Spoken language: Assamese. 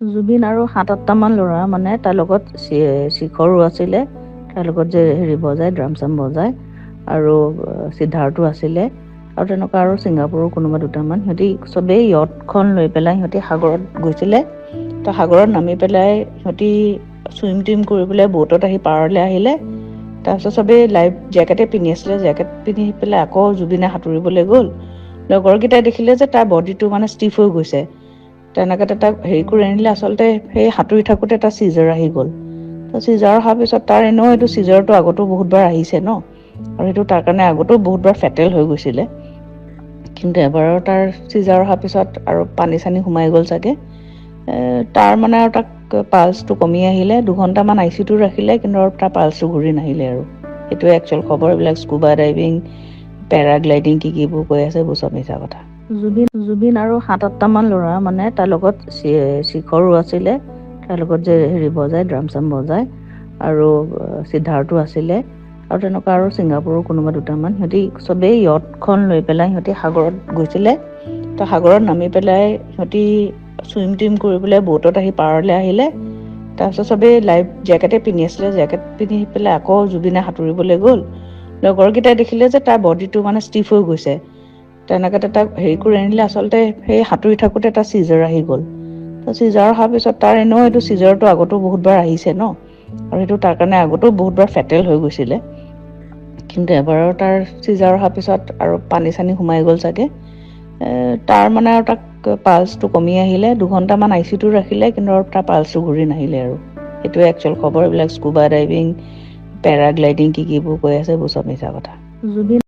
জুবিন আৰু ৭-৮টামান ল'ৰা মানে তাৰ লগত শিখৰো আছিলে, তাৰ লগত যে বজায় ড্ৰাম-চাম বজায়, আৰু সিদ্ধাৰ্থো আছিলে, আৰু তেনেকুৱা আৰু ছিংগাপুৰৰ কোনোবা দুটামান। সিহঁতি চবেই য়টখন লৈ পেলাই সিহঁতি সাগৰত গৈছিলে। তো সাগৰত নামি পেলাই সিহঁতি চুইম কৰি পেলাই ব'টত আহি পাৰলৈ আহিলে। তাৰপিছত চবেই লাইফ জেকেটে পিন্ধি আছিলে, জেকেট পিন্ধি পেলাই আকৌ জুবিনে সাঁতুৰিবলৈ গ'ল। লগৰকেইটাই দেখিলে যে তাৰ বডিটো মানে ষ্টিফ হৈ গৈছে। তেনেকৈ তাক কৰি আনিলে। আচলতে সেই সাঁতুৰি থাকোঁতে এটা চিজাৰ আহি গ'ল। তো চিজাৰ অহাৰ পিছত তাৰ এনেও এইটো চিজাৰটো আগতো বহুতবাৰ আহিছে ন, আৰু সেইটো তাৰ কাৰণে আগতো বহুতবাৰ ফেটেল হৈ গৈছিলে। কিন্তু এবাৰৰ তাৰ চিজাৰ অহাৰ পিছত আৰু পানী-চানী সোমাই গ'ল চাগে। তাৰ মানে আৰু তাক পালচটো কমি আহিলে। 2 ঘণ্টামান ICUটো ৰাখিলে, কিন্তু আৰু তাৰ পালচটো ঘূৰি নাহিলে। আৰু সেইটোৱে একচুৱেল খবৰ। এইবিলাক স্কুবা ডাইভিং, পেৰাগ্লাইডিং কিবোৰ কৈ আছে, এইবোৰ চব মিছা কথা। জুবিন আৰু ৭-৮টামান ল'ৰা মানে তাৰ লগত শিখৰো আছিলে, তাৰ লগত যে বজায় ড্ৰাম-চাম বজায়, আৰু সিদ্ধাৰ্থো আছিলে, আৰু তেনেকুৱা আৰু ছিংগাপুৰৰ কোনোবা দুটামান। সিহঁতি চবেই য়টখন লৈ পেলাই সিহঁতি সাগৰত গৈছিলে। তো সাগৰত নামি পেলাই সিহঁতি চুইম কৰি পেলাই ব'টত আহি পাৰলৈ আহিলে। তাৰপিছত চবেই লাইফ জেকেটে পিন্ধি আছিলে, জেকেট পিন্ধি পেলাই আকৌ জুবিনে সাঁতুৰিবলৈ গ'ল। লগৰকেইটাই দেখিলে যে তাৰ বডিটো মানে ষ্টিফ হৈ গৈছে। তেনেকৈ তাক কৰি আনিলে। আচলতে সেই সাঁতুৰি থাকোঁতে এটা চিজাৰ আহি গ'ল। তো চিজাৰ অহাৰ পিছত তাৰ এনেও এইটো চিজাৰটো আগতো বহুতবাৰ আহিছে ন, আৰু সেইটো তাৰ কাৰণে আগতো বহুতবাৰ ফেটেল হৈ গৈছিলে। কিন্তু এবাৰৰ তাৰ চিজাৰ অহাৰ পিছত আৰু পানী-চানী সোমাই গ'ল চাগে। তাৰ মানে আৰু তাক পালচটো কমি আহিলে। 2 ঘণ্টামান ICUটো ৰাখিলে, কিন্তু আৰু তাৰ পালচটো ঘূৰি নাহিলে। আৰু সেইটোৱে একচুৱেল খবৰ। এইবিলাক স্কুবা ডাইভিং, পেৰাগ্লাইডিং কিবোৰ কৈ আছে, এইবোৰ চব মিছা কথা। জুবিন